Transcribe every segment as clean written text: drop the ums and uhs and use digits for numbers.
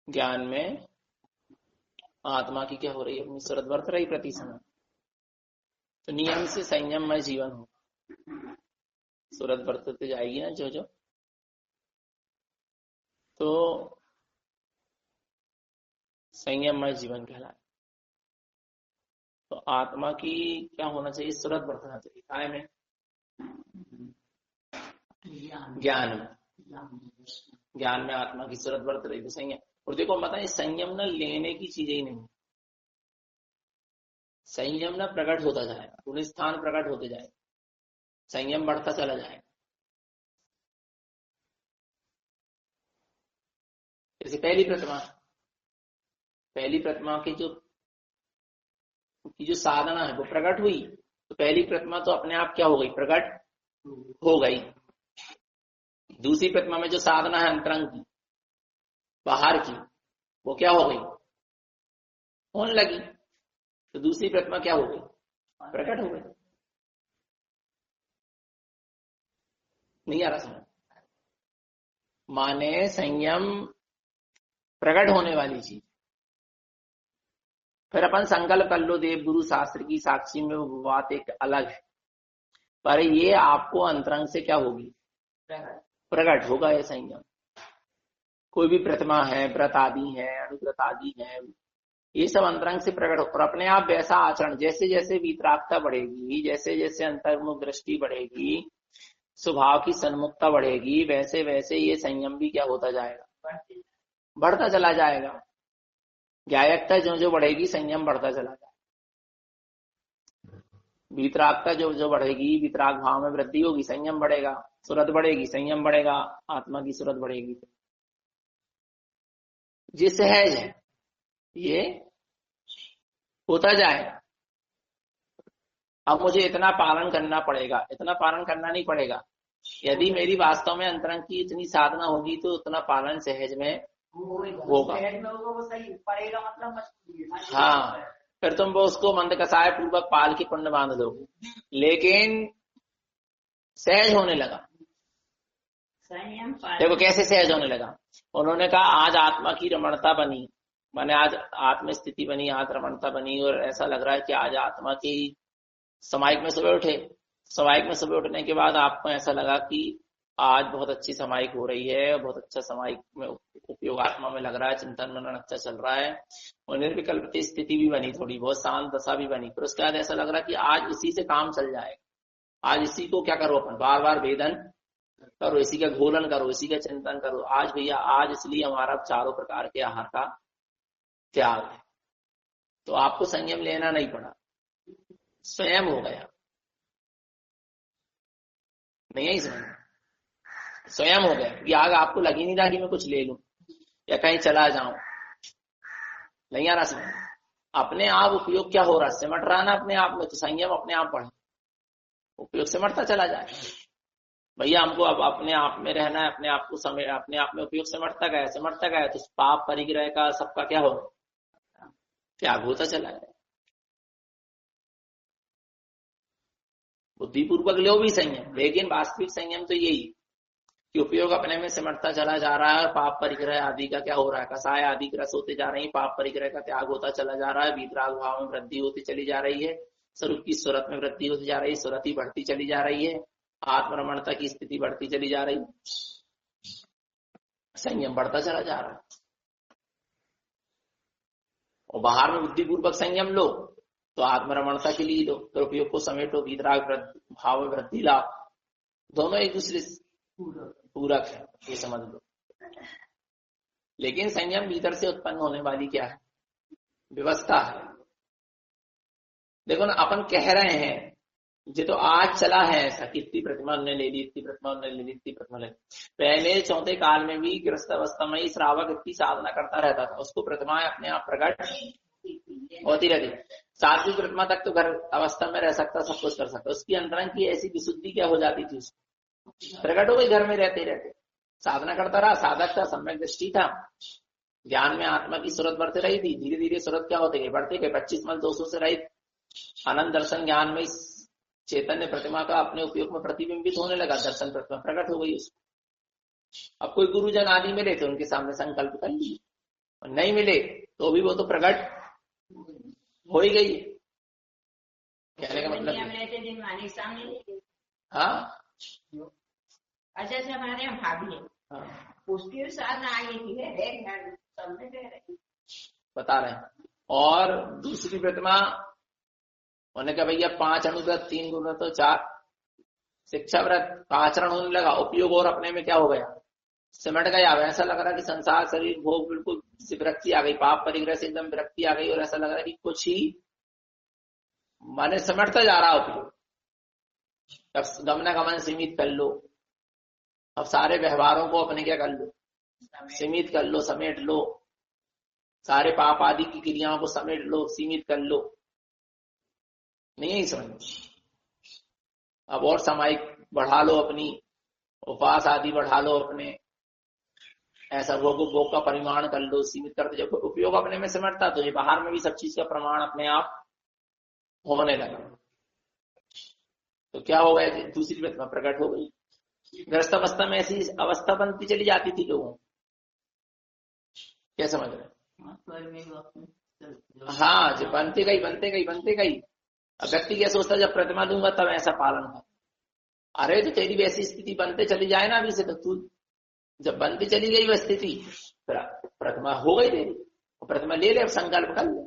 ज्ञान में आत्मा की क्या हो रही है, अपनी सूरत बरत रही प्रति समय। तो नियम से संयममय जीवन हो, सूरत बरतते जाएगी ना जो जो, तो संयममय जीवन कहलाए। तो आत्मा की क्या होना चाहिए, सूरत बरतना चाहिए। काय में? ज्ञान में। ज्ञान में आत्मा की सूरत बरत रही थी, संयम। और देखो बताए, संयम न लेने की चीज ही नहीं, संयम न प्रकट होता जाएगा, गुण स्थान प्रकट होते जाएगा, संयम बढ़ता चला जाएगा। जैसे पहली प्रतिमा की जो साधना है वो प्रकट हुई, तो पहली प्रतिमा तो अपने आप क्या हो गई, प्रकट हो गई। दूसरी प्रतिमा में जो साधना है अंतरंग की, बाहर की, वो क्या हो गई, होने लगी, तो दूसरी प्रतिमा क्या हो गई, प्रकट हो गई। नहीं आ रहा समझ? माने संयम प्रकट होने वाली चीज। फिर अपन संकल्प कर लो, देव गुरु शास्त्र की साक्षी में वो बात एक अलग है, पर ये आपको अंतरंग से क्या होगी, प्रकट होगा ये संयम। कोई भी प्रतिमा है, व्रत आदि है, अनुव्रत आदि है, ये सब अंतरंग से प्रकट हो। और अपने आप वैसा आचरण, जैसे जैसे वीतरागता बढ़ेगी, जैसे जैसे अंतर्मुख दृष्टि बढ़ेगी, स्वभाव की सन्मुखता बढ़ेगी, वैसे वैसे ये संयम भी क्या होता जाएगा, बढ़ता चला जाएगा। ज्ञायकता जो जो बढ़ेगी, संयम बढ़ता चला जाएगा। वीतरागता जो जो बढ़ेगी, वीतराग भाव में वृद्धि होगी, संयम बढ़ेगा, सूरत बढ़ेगी, संयम बढ़ेगा, आत्मा की सूरत बढ़ेगी। ये सहज है, ये होता जाएगा। अब मुझे इतना पालन करना पड़ेगा, इतना पालन करना नहीं पड़ेगा। यदि मेरी वास्तव में अंतरंग की इतनी साधना होगी तो उतना पालन सहज में होगा। हाँ, फिर तुम वो उसको मंद कसाय पूर्वक पाल के पुण्य बांध लो, लेकिन सहज होने लगा। देखो कैसे सहज होने लगा। उन्होंने कहा आज आत्मा की रमणता बनी, माने आज आत्म स्थिति बनी, आज रमणता बनी, और ऐसा लग रहा है कि आज आत्मा की समायिक में सुबह उठे। समायिक में सुबह उठने के बाद आपको ऐसा लगा कि आज बहुत अच्छी समायिक हो रही है, बहुत अच्छा समायिक में उपयोग आत्मा में लग रहा है, चिंतन मनन अच्छा चल रहा है, और निर्विकल्प स्थिति भी बनी, थोड़ी बहुत शांत दशा भी बनी। फिर उसके बाद ऐसा लग रहा है कि आज इसी से काम चल जाएगा, आज इसी को क्या करो, अपन बार बार वेदन करो, इसी का घोलन करो, इसी का चिंतन करो। आज भैया आज इसलिए हमारा चारों प्रकार के आहार का त्याग है। तो आपको संयम लेना नहीं पड़ा, स्वयं हो गया। नहीं है समझ, स्वयं हो गया कि आग आपको लगी नहीं रहा कि मैं कुछ ले लूं या कहीं चला जाऊं। नहीं आ रहा समझ, अपने आप उपयोग क्या हो रहा, सिमट रहा ना अपने आप में, तो संयम अपने आप बढ़े, उपयोग सिमटता चला जाए। भैया हमको अब अपने आप में रहना है, अपने आप को समय, अपने आप में उपयोग सिमटता गया, तो पाप परिग्रह का सबका क्या हो, त्याग होता चला गया। बुद्धिपूर्वक लो भी संयम, लेकिन वास्तविक संयम तो यही कि उपयोग अपने में सिमटता चला जा रहा है, और पाप परिग्रह आदि का क्या हो रहा है, कसाय आदि ग्रस्त होते जा रही है, पाप परिग्रह का त्याग होता चला जा रहा है, वीतराग भाव में वृद्धि होती चली जा रही है, स्वरूप की सूरत में वृद्धि होती जा रही है, सूरत ही बढ़ती चली जा रही है, आत्मरमणता की स्थिति बढ़ती चली जा रही, संयम बढ़ता चला जा रहा है। और बाहर में बुद्धिपूर्वक संयम लो तो आत्मरमणता के लिए लो, तो उपयोग को समेटो, वीतराग भाव में वृद्धि लाओ, दोनों एक दूसरे पूरक है, ये समझ लो। लेकिन संयम भीतर से उत्पन्न होने वाली क्या है, व्यवस्था है। देखो ना, अपन कह रहे हैं ये तो आज चला है ऐसा, कितनी प्रतिमा उन्होंने ले ली, इतनी प्रतिमा उन्होंने ले ली, इतनी प्रतिमा ले ली। पहले चौथे काल में भी गृहस्थ अवस्था में ही श्रावक इतनी साधना करता रहता था, उसको प्रतिमाएं अपने आप प्रकट होती रहती। सातवीं प्रतिमा तक तो घर अवस्था में रह सकता, सब कुछ कर सकता, उसकी अंतरंग की ऐसी विशुद्धि क्या हो जाती थी, उसको प्रकट हो गई घर में रहते रहते। साधना करता रहा, साधक था, सम्यक दृष्टि था, ज्ञान में आत्मा की सूरत बढ़ती रही थी, धीरे धीरे सूरत क्या होते गए, बढ़ते गए, 25 मल दोषों से रहित आनंद दर्शन ज्ञान में चैतन्य प्रतिमा का अपने उपयोग में प्रतिबिंबित होने लगा, दर्शन प्रतिमा प्रकट हो गई उसको। अब कोई गुरुजन आदि मिले थे, उनके सामने संकल्प कर लिए, और नहीं मिले तो भी वो तो प्रकट हो ही गई। कहने का मतलब हाँ अच्छा अच्छा, हमारे यहाँ भाभी है, हाँ उसकी भी साधना आगे की है, सबने कह रहे बता रहे हैं। और दूसरी प्रतिमा उन्होंने कहा भैया 5 अनुव्रत 3 गुणव्रत तो 4 शिक्षा व्रत का आचरण होने लगा, उपयोग और अपने में क्या हो गया, सिमट गया। अब ऐसा लग रहा कि संसार शरीर भोग बिल्कुल से विरक्ति आ गई, पाप परिग्रह से एकदम विरक्ति आ गई, और ऐसा लग रहा है कि कुछ ही माने सिमटता जा रहा उपयोग। अब गमनागमन सीमित कर लो, अब सारे व्यवहारों को अपने क्या कर लो, सीमित कर लो, समेट लो, सारे पाप आदि की क्रियाओं को समेट लो, सीमित कर लो, नहीं है समझ। अब और सामायिक बढ़ा लो, अपनी उपवास आदि बढ़ा लो अपने, ऐसा भोग का परिमाण कर लो, सीमित कर दो। जब उपयोग अपने में सिमटता तो ये बाहर में भी सब चीज का प्रमाण अपने आप होने लगा। तो क्या हो गया, दूसरी प्रतिमा प्रकट हो गई। ग्रस्त अवस्था में ऐसी अवस्था बनती चली जाती थी लोगों, क्या समझ रहे? हाँ जो बनते गई बनते गई बनते गई। अब व्यक्ति क्या सोचता, जब प्रतिमा दूंगा तब ऐसा पालन कर। अरे तो तेरी वैसी स्थिति बनते चली जाए ना अभी से, तो तू जब बनती चली गई वह स्थिति, प्रतिमा हो गई तेरी, प्रतिमा ले ले, अब संकल्प कर ले।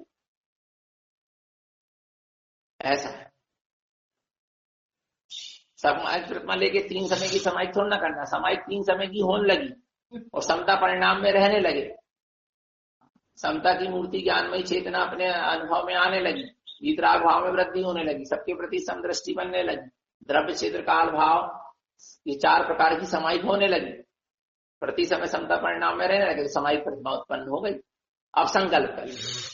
ऐसा है सामायिक प्रतिमा लेके 3 समय की सामायिक थोड़ा ना करना, सामायिक 3 समय की होने लगी और समता परिणाम में रहने लगे, समता की मूर्ति ज्ञानमयी चेतना अपने अनुभव में आने लगी, वीतराग भाव में वृद्धि होने लगी, सबके प्रति समदृष्टि बनने लगी, द्रव्य क्षेत्र काल भाव, ये 4 प्रकार की सामायिक होने लगी, प्रति समय समता परिणाम में रहने लगे, तो सामायिक प्रतिमा उत्पन्न हो गई। अब संकल्प करेंगे,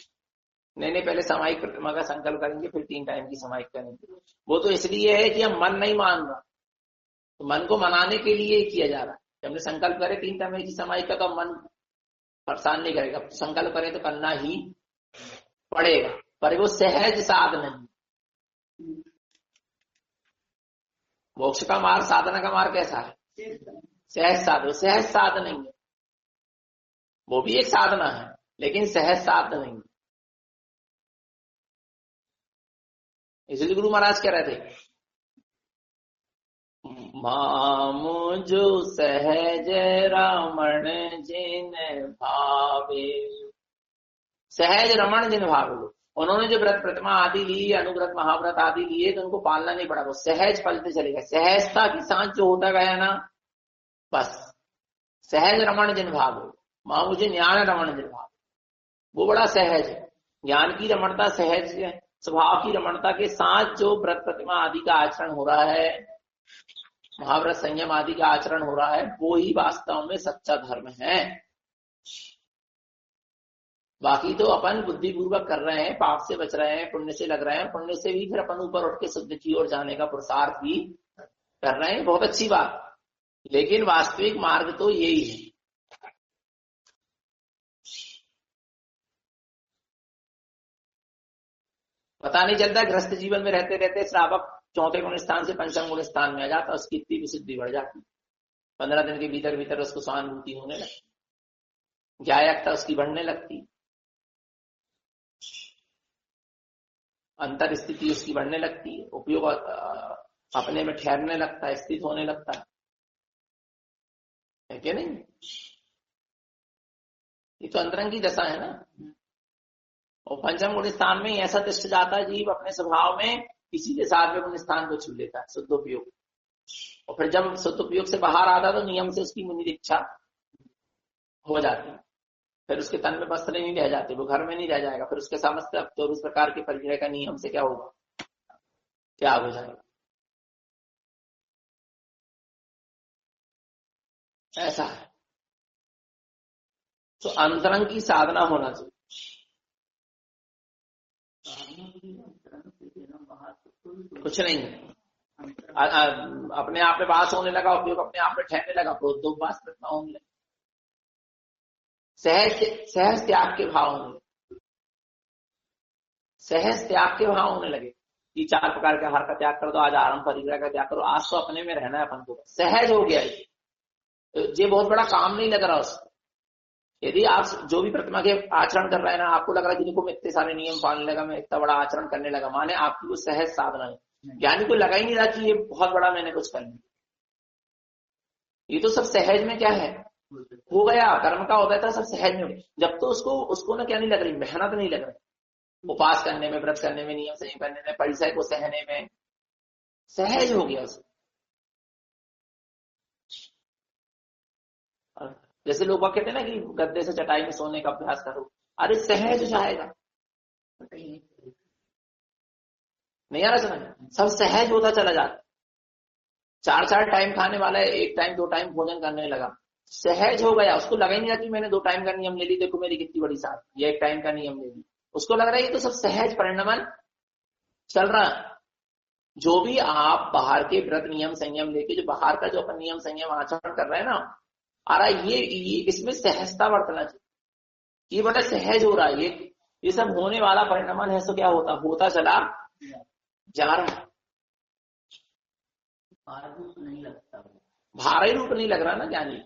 नहीं पहले सामायिक प्रतिमा का संकल्प करेंगे, फिर 3 टाइम की सामायिक करेंगे। वो तो इसलिए है कि हम मन नहीं मान रहा, तो मन को मनाने के लिए किया जा रहा है। जब हमने संकल्प करे 3 टाइम की सामायिक का, तो मन परेशान नहीं करेगा, संकल्प करें तो करना ही पड़ेगा, पर वो सहज साध नहीं। मोक्ष का मार्ग, साधना का मार्ग कैसा है, सहज साध, सहज साध नहीं है, वो भी एक साधना है लेकिन सहज साध नहीं है। इसलिए गुरु महाराज कह रहे थे, मामो जो सहज रमण जिन भावे, सहज रमण जिन भावे। उन्होंने जो व्रत प्रतिमा आदि ली, अनुव्रत महाव्रत आदि लिए, तो उनको पालना नहीं पड़ा, वो सहज फलते चले गए। सहजता के साथ जो होता गया ना, बस सहज रमण जिन भावे, मां मुझे ज्ञान रमण जिन भावे, वो बड़ा सहज है। ज्ञान की रमणता, सहज स्वभाव की रमणता के साथ जो व्रत प्रतिमा आदि का आचरण हो रहा है, महाव्रत संयम आदि का आचरण हो रहा है, वो ही वास्तव में सच्चा धर्म है। बाकी तो अपन बुद्धिपूर्वक कर रहे हैं, पाप से बच रहे हैं, पुण्य से लग रहे हैं, पुण्य से भी फिर अपन ऊपर उठ के शुद्ध की ओर जाने का पुरुषार्थ भी कर रहे हैं, बहुत अच्छी बात, लेकिन वास्तविक मार्ग तो यही है। पता नहीं चलता, गृहस्थ जीवन में रहते रहते श्रावक 4थे गुण स्थान से 5वें गुण स्थान में आ जाता, उसकी इतनी विशुद्धि बढ़ जाती, 15 दिन के भीतर भीतर उसको सहानुभूति होने लगती, ज्ञायकता उसकी बढ़ने लगती, अंतर स्थिति उसकी बढ़ने लगती है, उपयोग अपने में ठहरने लगता है, स्थित होने लगता है कि नहीं? ये तो अंतरंग की दशा है ना। और 5वें गुण स्थान में ऐसा तिष्ठ जाता है जीव अपने स्वभाव में, किसी के 7वें गुण स्थान को छू लेता है, शुद्ध उपयोग। और फिर जब शुद्ध उपयोग से बाहर आता तो नियम से उसकी मुनि दीक्षा हो जाती, फिर उसके तन में वस्त्र नहीं रह जाते, वो घर में नहीं रह जाएगा, फिर उसके समस्त तो उस प्रकार के परिग्रह का नियम से क्या होगा, त्याग हो जाएगा। ऐसा है, तो अंतरंग की साधना होना चाहिए। कुछ नहीं है, अपने आप में वास होने लगा, उपयोग अपने आप में ठहरने लगा, प्रोद्योगवास प्रतिमा होने लगा, सहज त्याग के भाव होने लगे, सहज त्याग के भाव होने लगे कि 4 प्रकार के आहार का त्याग कर दो, आज आराम परिग्रह का त्याग करो, आज तो अपने में रहना है अपन को, सहज हो गया ये बहुत बड़ा काम नहीं लग रहा उसको। यदि आप जो भी प्रतिमा के आचरण कर रहे हैं ना, आपको लग रहा है कि देखो मैं इतने सारे नियम पालने लगा, मैं इतना बड़ा आचरण करने लगा, माने आपकी वो सहज साधना है। ज्ञानी को लगा ही नहीं रहा कि ये बहुत बड़ा मैंने कुछ कर लिया, ये तो सब सहज में क्या है हो गया, कर्म का होता था सब सहज में हो गया। जब तो उसको ना क्या नहीं लग रही, मेहनत नहीं लग रही, उपास करने में, व्रत करने में, नियम संयम करने में, परिचय को सहने में, सहज हो गया उसको। जैसे लोग कहते हैं ना कि गद्दे से चटाई में सोने का अभ्यास करो, अरे सहज जाएगा, नहीं आ रहा समझ, सब सहज होता चला जाता। 4 टाइम खाने वाला है, 1 टाइम 2 टाइम भोजन करने लगा, सहज हो गया, उसको लगा ही नहीं रहा कि मैंने 2 टाइम का नियम ले ली, देखो मेरी कितनी बड़ी साथ, ये 1 टाइम का नियम ले ली, उसको लग रहा है ये तो सब सहज परिणमन चल रहा है। जो भी आप बाहर के व्रत नियम संयम लेके, जो बाहर का जो अपन नियम संयम आचरण कर रहे हैं ना, आ रहा ये इसमें सहजता बरतना चाहिए, ये बड़ा सहज हो रहा है, ये सब होने वाला परिणमन है। सो क्या होता चला जा रहा है, नहीं लगता, भारी रूप नहीं लग रहा ना ज्ञानी।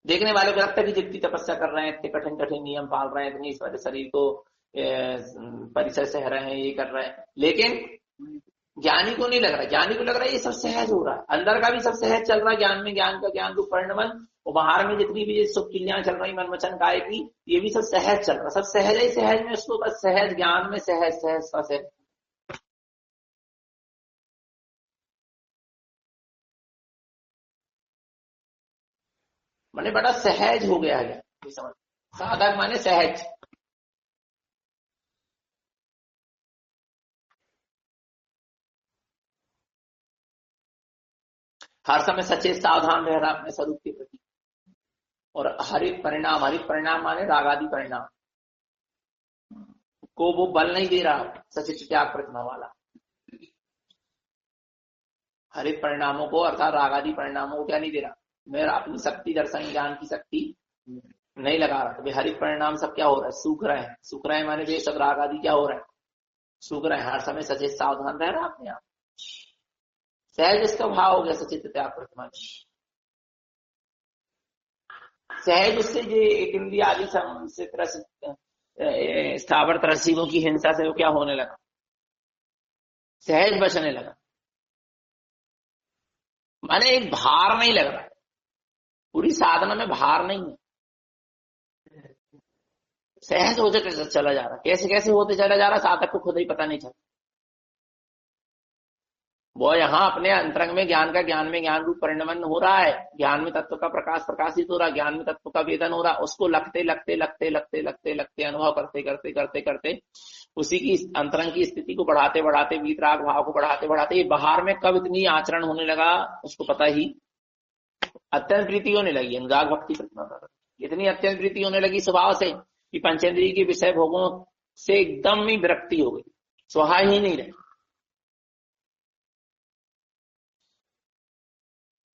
देखने वाले को लगता है कि जितनी तपस्या कर रहे हैं, इतने कठिन कठिन नियम पाल रहे हैं, इतनी इस वजह शरीर को परिचय सह रहे हैं, ये कर रहे हैं, लेकिन ज्ञानी को नहीं लग रहा। ज्ञानी को लग रहा है ये सब सहज हो रहा है, अंदर का भी सब सहज चल रहा है, ज्ञान में ज्ञान का ज्ञान रूप परिणमन, और बाहर में जितनी भी सुख क्रियाएं चल रही मन वचन काय की, ये भी सब सहज चल रहा, सब सहज ही सहज में, उसको बस सहज ज्ञान में सहज सहज। माने बड़ा सहज हो गया है, समझ, साधक माने सहज। हर समय सचेत सावधान रह रहा अपने स्वरूप के प्रति, और हरित परिणाम माने रागादि परिणाम को वो बल नहीं दे रहा, सचित त्याग प्रतिमा वाला। हरित परिणामों को अर्थात रागादि परिणामों को क्या नहीं दे रहा, मेरा अपनी शक्ति दर्शन ज्ञान की शक्ति नहीं लगा रहा। तो हरित परिणाम सब क्या हो रहा है, सूख रहे हैं माने वे सब राग आदि क्या हो रहा है, सूख रहे हैं। हर समय सचेत सावधान रह रहा अपने आप, सहज इसका भाव हो गया सचित त्याग प्रतिमा। सहज उससे जो एक इंद्रिय आदि से स्थावर तरसीवों की हिंसा से वो क्या होने लगा, सहज बचने लगा, माने एक भार नहीं लग रहा है, पूरी साधना में भार नहीं है, सहज होते चला जा रहा। कैसे कैसे होते चला जा रहा, साधक को खुद ही पता नहीं चलता। वो यहाँ अपने अंतरंग में ज्ञान में ज्ञान रूप परिणमन हो रहा है, ज्ञान में तत्व का प्रकाश प्रकाशित हो रहा है, ज्ञान में तत्व का वेदन हो रहा है, उसको लगते अनुभव करते उसी की अंतरंग की स्थिति को बढ़ाते वीतराग भाव को बढ़ाते ये बाहर में कब इतनी आचरण होने लगा उसको पता ही, अत्यंत प्रीति होने लगी, अनुराग भक्ति प्रतिमा इतनी अत्यंत प्रीति होने लगी स्वभाव से कि पंचेंद्रिय के विषय भोगों से एकदम ही विरक्ति हो गई, सुहा ही नहीं रहे।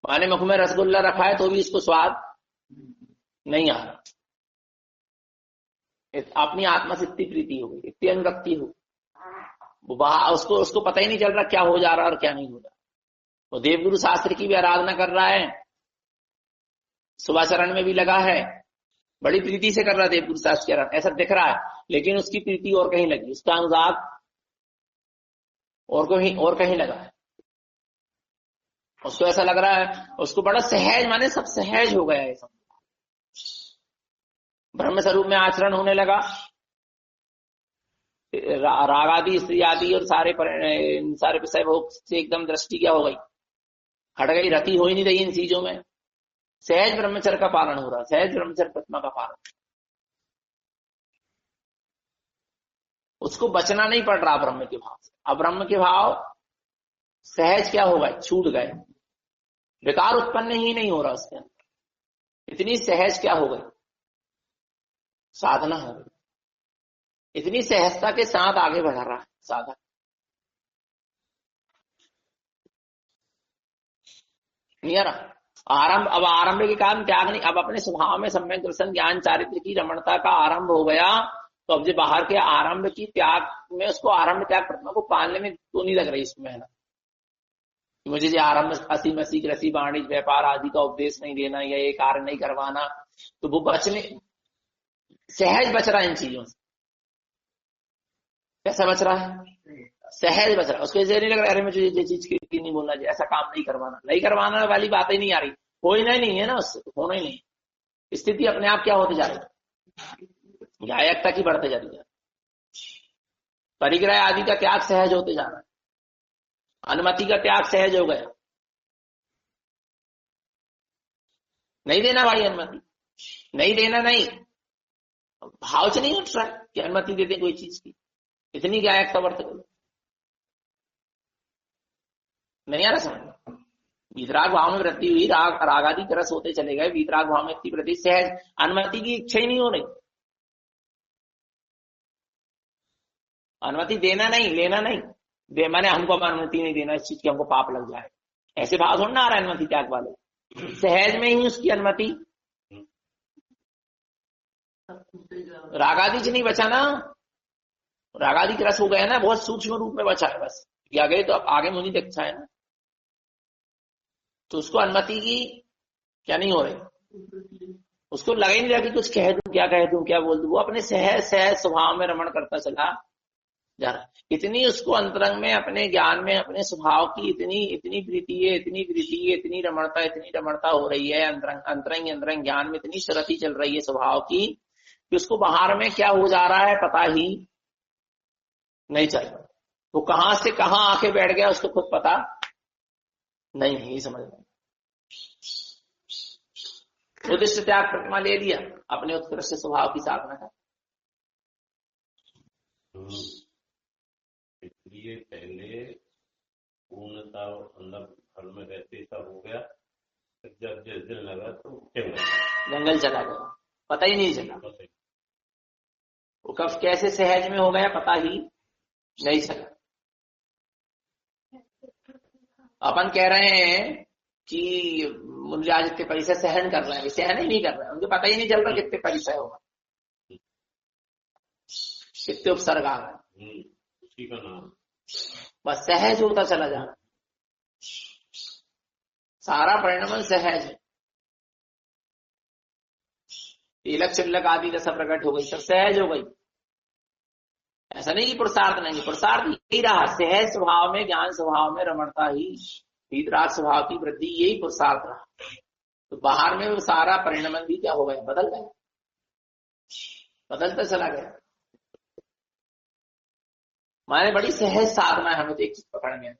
माने मुख में रसगुल्ला रखा है तो भी इसको स्वाद नहीं आ रहा, अपनी आत्मा से इतनी प्रीति हो गई, इतनी अनुरक्ति हो, उसको पता ही नहीं चल रहा क्या हो जा रहा और क्या नहीं हो रहा। वो देवगुरु शास्त्र की भी आराधना कर रहा है, सुभाचरण में भी लगा है, बड़ी प्रीति से कर रहा है देवगुरु शास्त्र की आराधना, ऐसा दिख रहा है, लेकिन उसकी प्रीति और कहीं लगी, उसका अनुराग और कहीं लगा है। उसको ऐसा लग रहा है, उसको बड़ा सहज, माने सब सहज हो गया है, सब ब्रह्म स्वरूप में आचरण होने लगा, राग आदि स्त्री आदि और सारे विषय भोग से एकदम दृष्टि क्या हो गई, हट गई, रति हो ही नहीं रही इन चीजों में, सहज ब्रह्मचर्य का पालन हो रहा, सहज ब्रह्मचर्य प्रतिमा का पालन, उसको बचना नहीं पड़ रहा ब्रह्म के भाव से। अब ब्रह्म के भाव सहज क्या हो गए, छूट गए, विकार उत्पन्न ही नहीं हो रहा उसके अंदर, इतनी सहज क्या हो गई, साधना हो गई, इतनी सहजता के साथ आगे बढ़ा रहा है साधक। नहीं आ रहा अब आरंभ के कारण त्याग नहीं, अब अपने स्वभाव में सम्यक दर्शन ज्ञान चारित्र की रमणता का आरंभ हो गया, तो अब जो बाहर के आरंभ की त्याग में, उसको आरंभ त्याग प्रतिमा को पालने में तो नहीं लग रही इसको मेहनत, मुझे जो आरंभ हसी मसी कृषि वाणिज्य व्यापार आदि का उपदेश नहीं देना या ये कार्य नहीं करवाना, तो वो बचने सहज बच रहा है इन चीजों से। कैसा बच रहा है? सहज बच रहा है। उसको ऐसे नहीं लग रहा अरे मुझे ये चीज की नहीं बोलना चाहिए, ऐसा काम नहीं करवाना। नहीं करवाना वाली बात ही नहीं आ रही, होना ही नहीं है ना, उससे होना ही नहीं। स्थिति अपने आप क्या होती जा रही है? गायकता की बढ़ते जा रही है। परिग्रह आदि का त्याग सहज होते जा रहा है, अनुमति का त्याग सहज हो गया। नहीं देना भाई अनुमति, नहीं देना, नहीं भाव से नहीं उठ रहा है कि अनुमति दे दे कोई चीज की। इतनी गायकता बढ़ते गई, नहीं आ रहा समझ। वीतराग भाव में वृद्धि हुई, रागादि का रस होते चले गए, वीतराग भाव में इतनी वृद्धि, सहज अनुमति की इच्छा ही नहीं हो रही। अनुमति देना नहीं, लेना नहीं, मैंने हमको अनुमति नहीं देना इस चीज की, हमको पाप लग जाए, ऐसे भाव थोड़ा ना आ रहा है अनुमति त्याग वाले। सहज में ही उसकी अनुमति, रागादि से नहीं बचा ना, रागादि का रस हो गया ना, बहुत सूक्ष्म रूप में बचा है बस। आगे तो अब आगे मुझे देखता है ना, तो उसको अनुमति की क्या नहीं हो रही, उसको लगा ही नहीं रहा कि कुछ कह दूं, क्या कह दूं, क्या बोल दूं। वो अपने सहज सहज स्वभाव में रमण करता चला जा रहा। इतनी उसको अंतरंग में, अपने ज्ञान में, अपने स्वभाव की इतनी इतनी प्रीति है, इतनी प्रीति है, इतनी रमणता हो रही है अंतरंग ज्ञान में, इतनी शरती चल रही है स्वभाव की कि उसको बाहर में क्या हो जा रहा है पता ही नहीं चल रहा। वो कहां से कहां आके बैठ गया उसको खुद पता नहीं समझ रहा। उद्दिष्ट त्याग प्रतिमा ले लिया, अपने उत्कृष्ट स्वभाव की साधना का। इसलिए पहले पूर्णता और अंदर घर में रहते सब हो गया, जब जिस दिन लगा तो जंगल चला गया, पता ही नहीं चला। वो कब कैसे सहज में हो गया पता ही नहीं चला। अपन कह रहे हैं कि मुझे आज इतने परिचय सहन कर रहे हैं, सहन ही नहीं कर रहे हैं, उनको पता ही नहीं चल रहा कितने परिचय होगा, कितने उपसर्ग आ गए, उसी का नाम बस सहज होता चला जा रहा। सारा परिणाम सहज है। तिलक चिल्लक आदि जैसा प्रकट हो गई, सब सहज हो गई। ऐसा नहीं कि पुरुषार्थ नहीं, पुरुषार्थ यही रहा, सहज स्वभाव में, ज्ञान स्वभाव में रमणता ही, वीतराग स्वभाव की वृद्धि, यही पुरुषार्थ रहा। तो बाहर में वो सारा परिणाम भी क्या हो गया, बदल गया, बदलता चला गया। माने बड़ी सहज साधना है हमें तो एक चीज पकड़ने।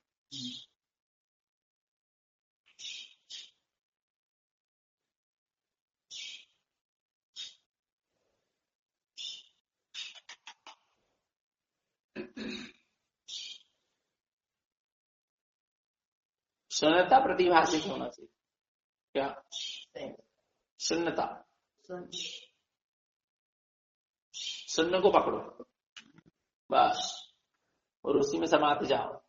शून्यता प्रतिभाषित होना चाहिए। क्या शून्यता, शून्य को पकड़ो बस, और उसी में समाते जाओ,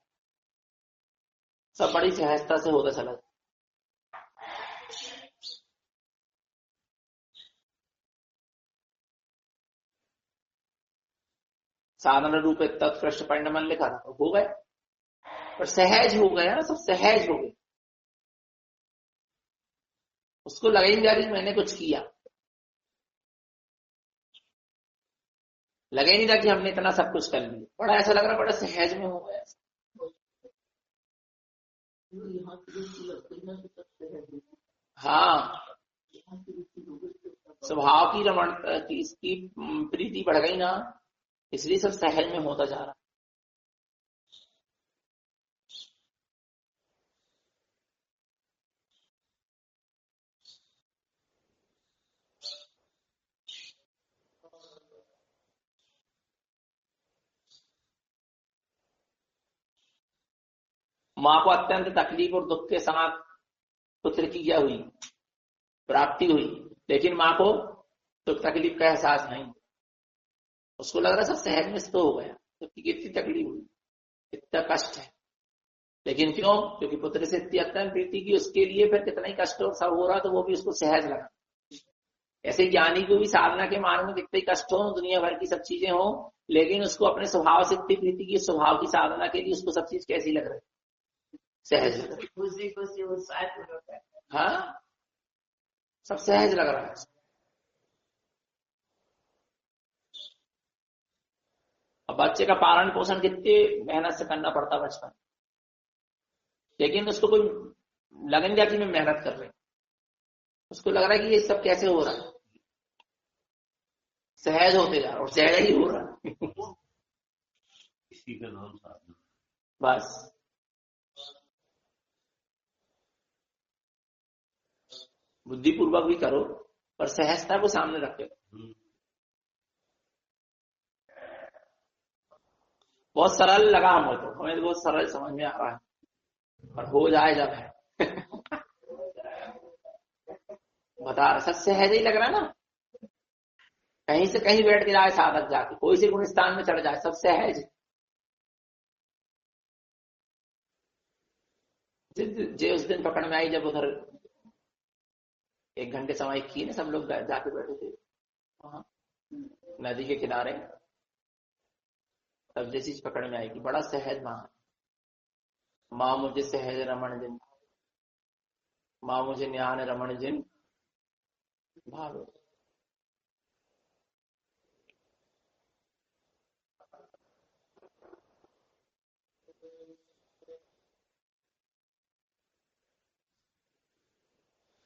सब बड़ी सहजता से होता चला। साधारण रूप तत्कृष्ट परिणमन लिखा था, हो गए, पर सहज हो गया ना, सब सहज हो गए। उसको लगा ही नहीं जा रही मैंने कुछ किया, लगा ही नहीं था कि हमने इतना सब कुछ कर लिया, बड़ा ऐसा लग रहा, बड़ा सहज में हो गया। हाँ, स्वभाव की रमण की इसकी प्रीति बढ़ गई ना, इसलिए सब सहज में होता जा रहा। माँ को अत्यंत तकलीफ और दुख के साथ पुत्र की क्या हुई, प्राप्ति हुई, लेकिन माँ को दुख तकलीफ का एहसास नहीं। उसको लग रहा सब सहज में तो हो गया, तो कितनी तकलीफ हुई, इतना कष्ट है, लेकिन क्यों? क्योंकि पुत्र से इतनी अत्यंत प्रीति की, उसके लिए फिर कितना ही कष्ट और सब हो रहा, तो वो भी उसको सहज लगा। ऐसे ज्ञानी को भी साधना के मार्ग में कितने कष्ट हो, दुनिया भर की सब चीजें हो, लेकिन उसको अपने स्वभाव से इतनी प्रीति की, स्वभाव की साधना के लिए उसको सब चीज कैसी लग रही, सहज, खुशी खुशी उत्साह पूर्वक करते हैं। हाँ सब सहज लग रहा है। अब बच्चे का पालन पोषण कितनी मेहनत से करना पड़ता बचपन, लेकिन उसको कोई लगन क्या कि मैं मेहनत कर रही हूं, उसको लग रहा है कि ये सब कैसे हो रहा है, सहज होते जा रहा है और सहज ही हो रहा है। इसी का नाम साधना। बस बुद्धिपूर्वक भी करो पर सहजता को सामने रखे। बहुत सरल लगा हमें तो बहुत सरल समझ में आ रहा है, पर हो जाए जब है बता सब सहज ही लग रहा है ना। कहीं से कहीं बैठ के जाए साधक जाके, कोई से गुणस्थान में चढ़ जाए, सब सहज। जे उस दिन पकड़ में आई जब उधर 1 घंटे समय की ना, सब लोग जाके बैठे थे वहां नदी के किनारे, तब जैसी चीज पकड़ में आएगी बड़ा सहज माँ मुझे सहज रमण जिन, माँ मुझे न्यान रमण जिन भाव।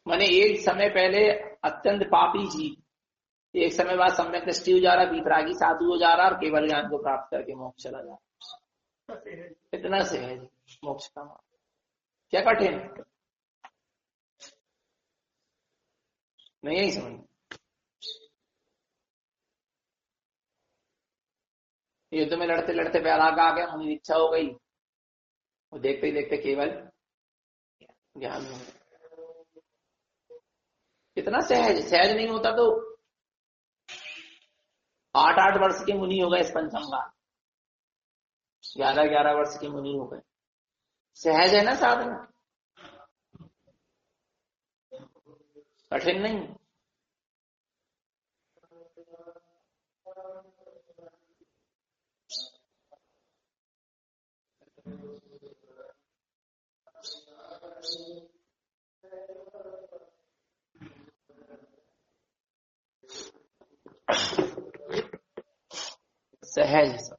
मैंने एक समय पहले अत्यंत पापी जी, एक समय बाद सम्यक दृष्टि हो जा रहा, वितरागी साधु हो जा रहा और केवल ज्ञान को प्राप्त करके मोक्ष चला जा रहा। इतना सहज मोक्ष का मार्ग, क्या कठिन नहीं, यही समझ। युद्ध में लड़ते लड़ते वैराग आ गया, मुझे इच्छा हो गई, वो देखते ही देखते केवल ज्ञान हो गया। इतना सहज, सहज नहीं होता तो 8-8 वर्ष के मुनि हो गए इस पंचमगार, 11-11 वर्ष के मुनि हो गए। सहज है ना साधना, कठिन नहीं। सहज सब।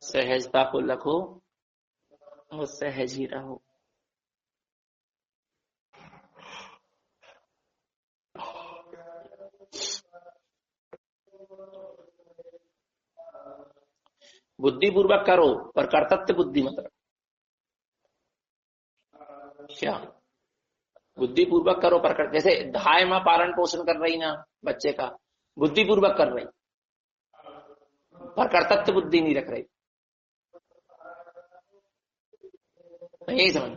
सहजता को रखो और सहज ही रहो। बुद्धिपूर्वक करो पर कर्तव्य बुद्धि मत रखो। क्या बुद्धिपूर्वक करो पर जैसे धाय मां पालन पोषण कर रही ना बच्चे का, बुद्धिपूर्वक कर रही पर कर्तव्य बुद्धि नहीं रख रही, यही समझ।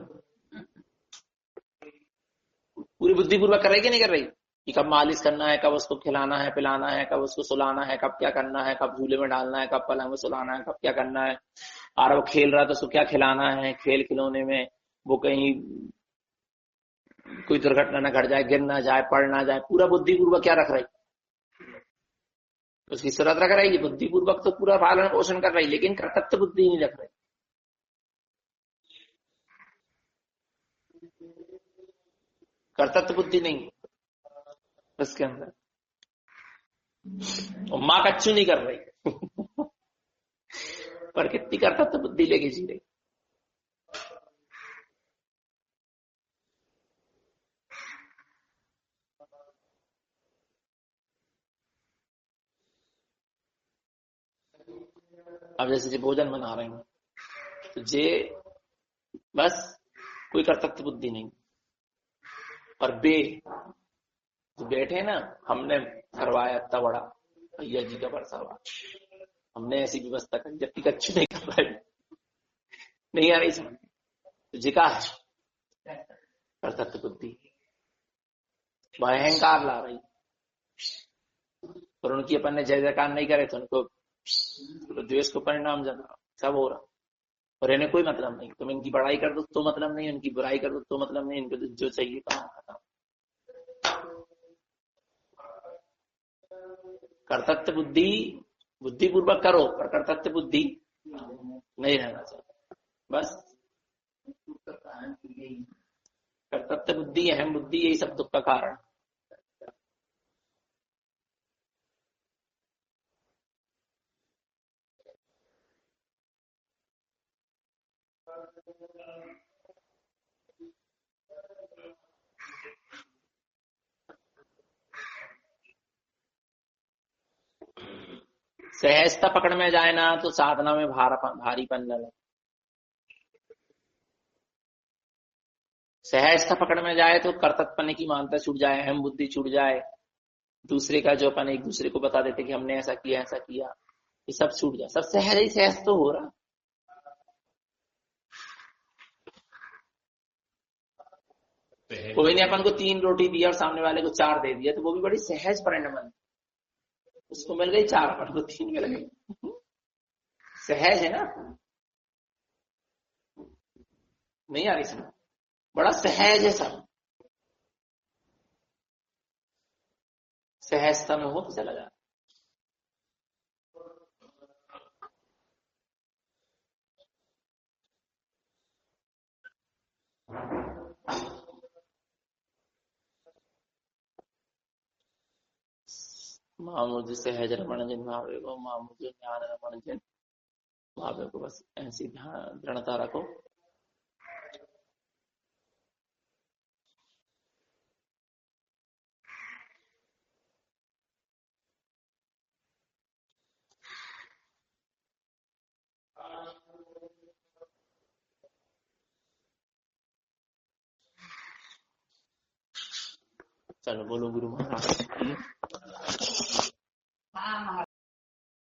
पूरी बुद्धिपूर्वक कर रही कि नहीं कर रही, कि कब मालिश करना है, कब उसको खिलाना है पिलाना है, कब उसको सुलाना है, कब क्या करना है, कब झूले में डालना है, कब पलंग में सुलाना है, कब क्या करना है, और वो खेल रहा है तो उसको क्या खिलाना है, खेल खिलौने में वो कहीं कोई दुर्घटना न घट जाए, गिर ना जाए, पड़ ना जाए, पूरा बुद्धिपूर्वक क्या रख रही, उसकी सूरत रख रही। बुद्धिपूर्वक तो पूरा पालन पोषण कर रही, लेकिन कर्तव्य बुद्धि नहीं रख रही। कर्तव्य बुद्धि नहीं उसके अंदर, माँ कच्चू नहीं कर रही पर कितनी कर्तव्य बुद्धि लेके जी रही। अब जैसे जी भोजन बना रहे हैं तो जे बस कोई कर्तव्य बुद्धि नहीं, और बे जो बैठे ना, हमने करवाया इतना बड़ा भैया जी का बरसावा, हमने ऐसी व्यवस्था करी, जबकि कच्ची नहीं कर रहा है, नहीं आ रही समझ, तो जिका है कर्तव्य बुद्धि, अहंकार ला रही। और उनकी अपन ने जय जयकार नहीं करे तो उनको द्वेष को परिणाम जाना, सब हो रहा। और इन्हें कोई मतलब नहीं, तुम इनकी बड़ाई कर दो तो मतलब नहीं, इनकी बुराई कर दो तो मतलब नहीं, इनको जो चाहिए काम खत्म। कर्तृत्व बुद्धि बुद्धिपूर्वक करो, पर कर्तृत्व बुद्धि नहीं रहना चाहिए। बस कर्तृत्व बुद्धि, अहम बुद्धि, यही सब दुख का कारण। सहजता पकड़ में जाए ना तो साधना में भारीपन लगे। सहजता पकड़ में जाए तो कर्तव्य की मानता छूट जाए, अहम बुद्धि छूट जाए, दूसरे का जो अपन एक दूसरे को बता देते कि हमने ऐसा किया ऐसा किया, ये सब छूट जाए। सब सहज ही सहज तो हो रहा। कोई ने अपन को 3 रोटी दिया और सामने वाले को 4 दे दिया, तो वो भी बड़ी सहज परिणाम। उसको मिल गई 4, अपन को 3 मिल गई। सहज है ना, नहीं आ रही समझ? बड़ा सहज है सब, सहजता में हो तो चला जाए। मामुझ सहज रमण जिन भावे को, मामुझ ज्ञान रमण जिन भावे को, बस ऐसी ध्यान दृढ़ता रखो। चलो बोलो गुरु महाराज।